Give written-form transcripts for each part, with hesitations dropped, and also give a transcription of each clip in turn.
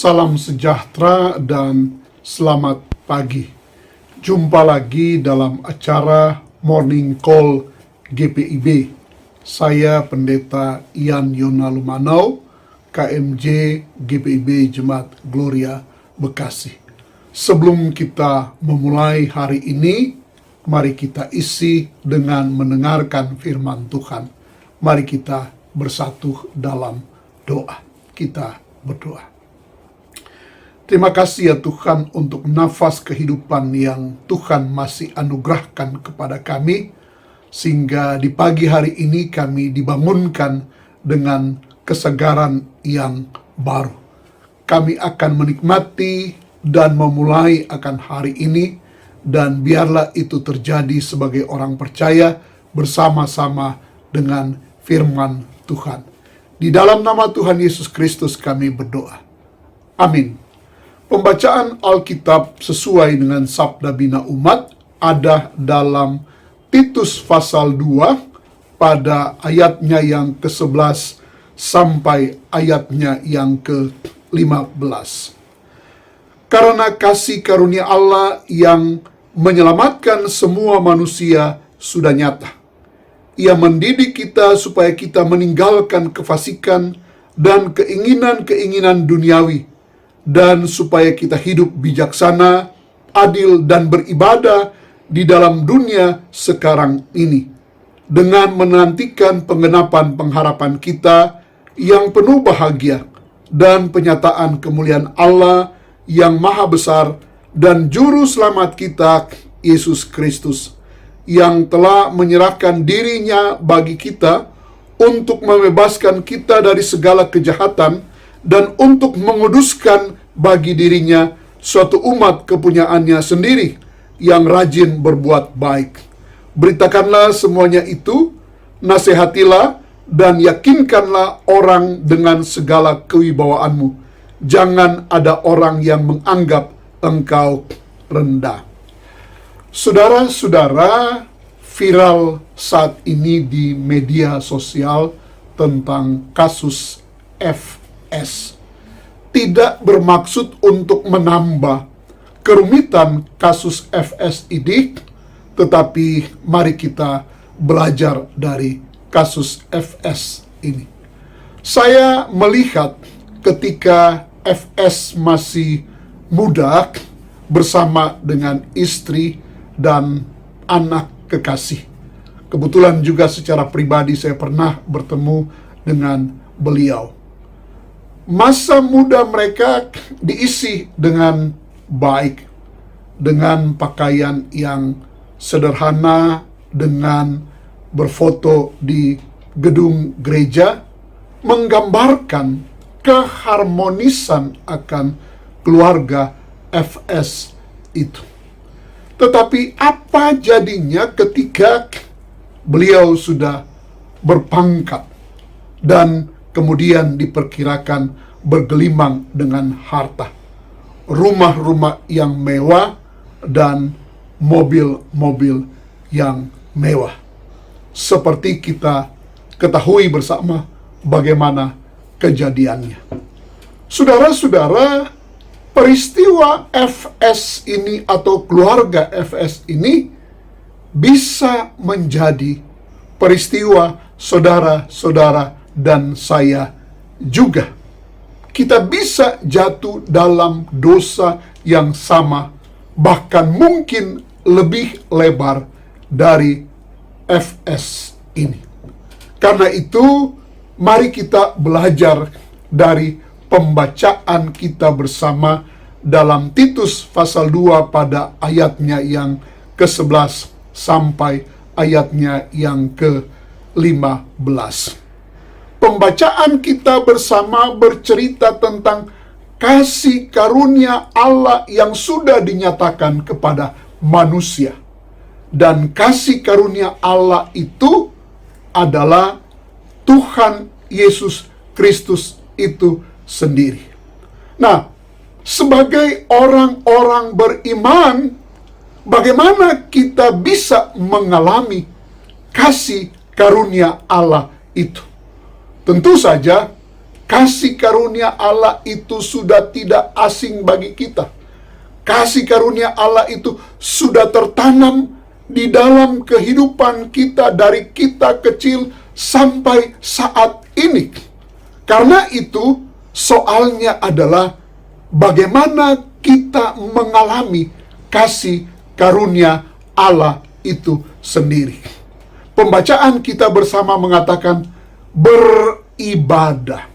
Salam sejahtera dan selamat pagi. Jumpa lagi dalam acara Morning Call GPIB. Saya Pendeta Ian Yona Lumanau, KMJ GPIB Jemaat Gloria Bekasi. Sebelum kita memulai hari ini, mari kita isi dengan mendengarkan firman Tuhan. Mari kita bersatu dalam doa. Kita berdoa. Terima kasih ya Tuhan untuk nafas kehidupan yang Tuhan masih anugerahkan kepada kami, sehingga di pagi hari ini kami dibangunkan dengan kesegaran yang baru. Kami akan menikmati dan memulai akan hari ini, dan biarlah itu terjadi sebagai orang percaya bersama-sama dengan firman Tuhan. Di dalam nama Tuhan Yesus Kristus kami berdoa. Amin. Pembacaan Alkitab sesuai dengan Sabda Bina Umat ada dalam Titus pasal 2 pada ayatnya yang ke-11 sampai ayatnya yang ke-15. Karena kasih karunia Allah yang menyelamatkan semua manusia sudah nyata. Ia mendidik kita supaya kita meninggalkan kefasikan dan keinginan-keinginan duniawi, dan supaya kita hidup bijaksana, adil, dan beribadah di dalam dunia sekarang ini, dengan menantikan penggenapan pengharapan kita yang penuh bahagia dan penyataan kemuliaan Allah yang maha besar dan juru selamat kita, Yesus Kristus, yang telah menyerahkan dirinya bagi kita untuk membebaskan kita dari segala kejahatan dan untuk menguduskan bagi dirinya suatu umat kepunyaannya sendiri yang rajin berbuat baik. Beritakanlah semuanya itu, nasihatilah dan yakinkanlah orang dengan segala kewibawaanmu. Jangan ada orang yang menganggap engkau rendah. Saudara-saudara, viral saat ini di media sosial tentang kasus FS. Tidak bermaksud untuk menambah kerumitan kasus FS ini, tetapi mari kita belajar dari kasus FS ini. Saya melihat ketika FS masih muda bersama dengan istri dan anak kekasih. Kebetulan juga secara pribadi saya pernah bertemu dengan beliau. Masa muda mereka diisi dengan baik, dengan pakaian yang sederhana, dengan berfoto di gedung gereja, menggambarkan keharmonisan akan keluarga FS itu. Tetapi apa jadinya ketika beliau sudah berpangkat dan kemudian diperkirakan bergelimang dengan harta, rumah-rumah yang mewah, dan mobil-mobil yang mewah. Seperti kita ketahui bersama bagaimana kejadiannya. Saudara-saudara, peristiwa FS ini atau keluarga FS ini bisa menjadi peristiwa saudara-saudara dan saya juga. Kita bisa jatuh dalam dosa yang sama, bahkan mungkin lebih lebar dari FS ini. Karena itu, mari kita belajar dari pembacaan kita bersama dalam Titus pasal 2 pada ayatnya yang ke-11 sampai ayatnya yang ke-15. Pembacaan kita bersama bercerita tentang kasih karunia Allah yang sudah dinyatakan kepada manusia. Dan kasih karunia Allah itu adalah Tuhan Yesus Kristus itu sendiri. Nah, sebagai orang-orang beriman, bagaimana kita bisa mengalami kasih karunia Allah itu? Tentu saja kasih karunia Allah itu sudah tidak asing bagi kita. Kasih karunia Allah itu sudah tertanam di dalam kehidupan kita dari kita kecil sampai saat ini. Karena itu, soalnya adalah bagaimana kita mengalami kasih karunia Allah itu sendiri. Pembacaan kita bersama mengatakan beribadah.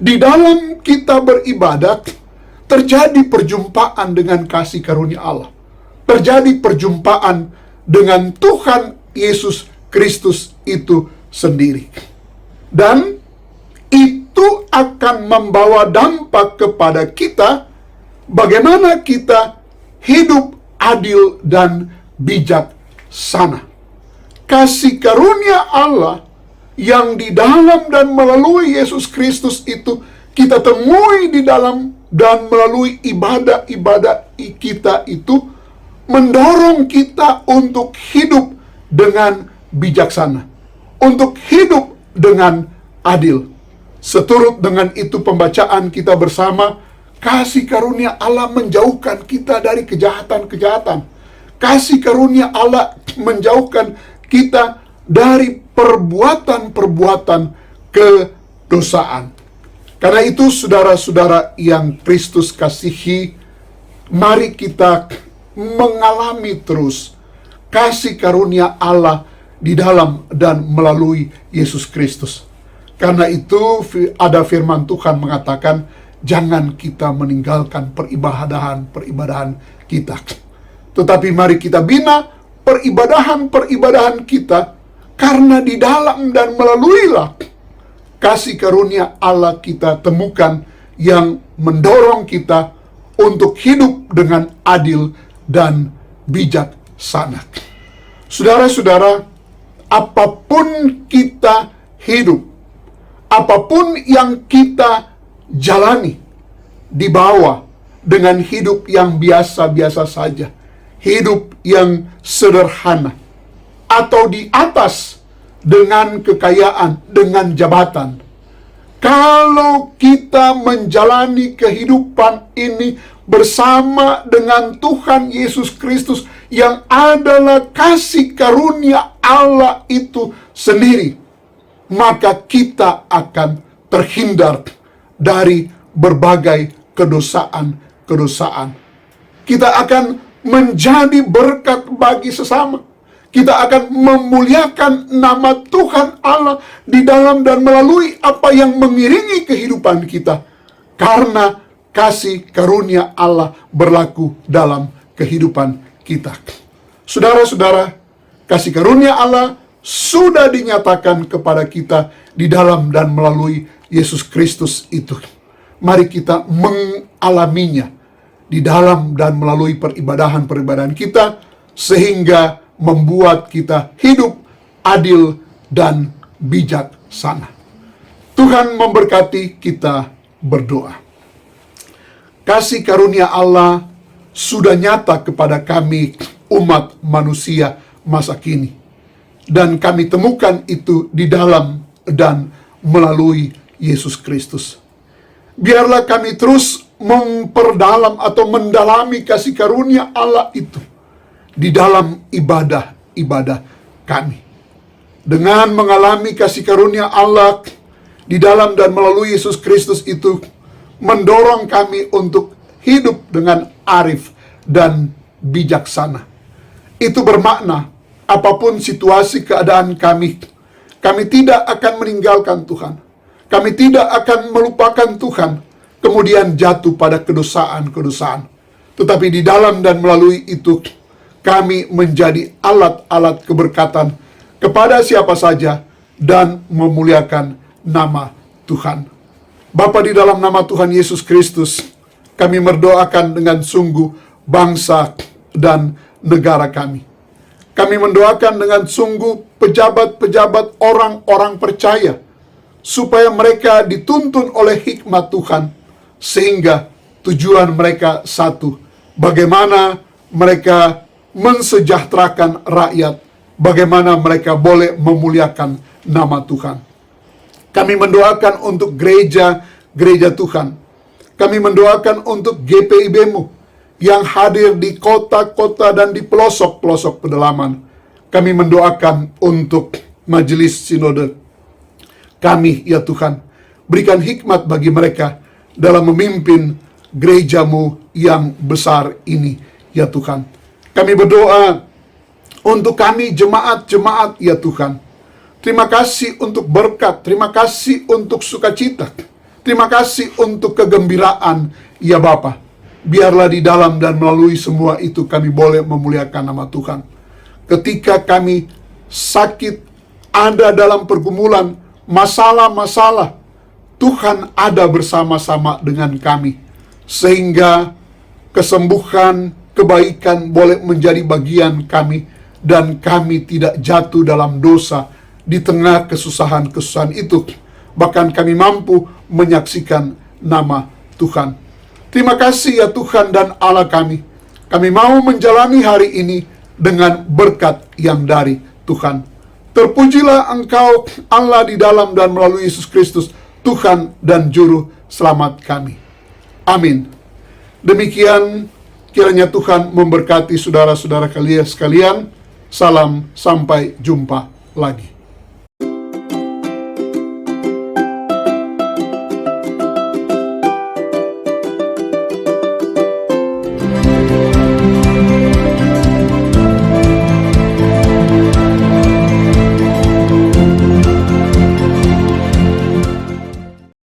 Di dalam kita beribadat, terjadi perjumpaan dengan kasih karunia Allah. Terjadi perjumpaan dengan Tuhan Yesus Kristus itu sendiri. Dan itu akan membawa dampak kepada kita, bagaimana kita hidup adil dan bijaksana. Kasih karunia Allah yang di dalam dan melalui Yesus Kristus itu kita temui di dalam dan melalui ibadah-ibadah kita itu mendorong kita untuk hidup dengan bijaksana, untuk hidup dengan adil. Seturut dengan itu pembacaan kita bersama, kasih karunia Allah menjauhkan kita dari kejahatan-kejahatan. Kasih karunia Allah menjauhkan kita dari perbuatan-perbuatan kedosaan. Karena itu, saudara-saudara yang Kristus kasihi, mari kita mengalami terus kasih karunia Allah di dalam dan melalui Yesus Kristus. Karena itu ada firman Tuhan mengatakan, jangan kita meninggalkan peribadahan kita. Tetapi mari kita bina peribadahan kita, karena di dalam dan melaluilah kasih karunia Allah kita temukan yang mendorong kita untuk hidup dengan adil dan bijaksana. Saudara-saudara, apapun kita hidup, apapun yang kita jalani, dibawa dengan hidup yang biasa-biasa saja, hidup yang sederhana, atau di atas dengan kekayaan, dengan jabatan. Kalau kita menjalani kehidupan ini bersama dengan Tuhan Yesus Kristus yang adalah kasih karunia Allah itu sendiri, maka kita akan terhindar dari berbagai kedosaan-kedosaan. Kita akan menjadi berkat bagi sesama. Kita akan memuliakan nama Tuhan Allah di dalam dan melalui apa yang mengiringi kehidupan kita. Karena kasih karunia Allah berlaku dalam kehidupan kita. Saudara-saudara, kasih karunia Allah sudah dinyatakan kepada kita di dalam dan melalui Yesus Kristus itu. Mari kita mengalaminya di dalam dan melalui peribadahan kita, sehingga membuat kita hidup adil dan bijaksana. Tuhan memberkati, kita berdoa. Kasih karunia Allah sudah nyata kepada kami umat manusia masa kini. Dan kami temukan itu di dalam dan melalui Yesus Kristus. Biarlah kami terus memperdalam atau mendalami kasih karunia Allah itu di dalam ibadah-ibadah kami. Dengan mengalami kasih karunia Allah di dalam dan melalui Yesus Kristus itu, mendorong kami untuk hidup dengan arif dan bijaksana. Itu bermakna, apapun situasi keadaan kami tidak akan meninggalkan Tuhan. Kami tidak akan melupakan Tuhan, kemudian jatuh pada kedosaan-kedosaan. Tetapi di dalam dan melalui itu, kami menjadi alat-alat keberkatan kepada siapa saja dan memuliakan nama Tuhan. Bapa, di dalam nama Tuhan Yesus Kristus, kami mendoakan dengan sungguh bangsa dan negara kami. Kami mendoakan dengan sungguh pejabat-pejabat orang-orang percaya, supaya mereka dituntun oleh hikmat Tuhan, sehingga tujuan mereka satu, bagaimana mereka mensejahterakan rakyat, bagaimana mereka boleh memuliakan nama Tuhan. Kami Kami mendoakan untuk gereja Tuhan. Kami mendoakan untuk GPIB-mu yang hadir di kota-kota dan di pelosok-pelosok pedalaman. Kami mendoakan untuk majelis sinode kami, ya Tuhan. Berikan hikmat bagi mereka dalam memimpin gerejamu yang besar ini, ya Tuhan. Kami berdoa untuk kami jemaat-jemaat, ya Tuhan. Terima kasih untuk berkat, terima kasih untuk sukacita, terima kasih untuk kegembiraan, ya Bapa. Biarlah di dalam dan melalui semua itu kami boleh memuliakan nama Tuhan. Ketika kami sakit, ada dalam pergumulan, masalah-masalah, Tuhan ada bersama-sama dengan kami. Sehingga kesembuhan, kebaikan boleh menjadi bagian kami, dan kami tidak jatuh dalam dosa di tengah kesusahan-kesusahan itu. Bahkan kami mampu menyaksikan nama Tuhan. Terima kasih ya Tuhan dan Allah kami. Kami mau menjalani hari ini dengan berkat yang dari Tuhan. Terpujilah Engkau Allah di dalam dan melalui Yesus Kristus, Tuhan dan Juru Selamat kami. Amin. Demikian kiranya Tuhan memberkati saudara-saudara kalian sekalian. Salam, sampai jumpa lagi.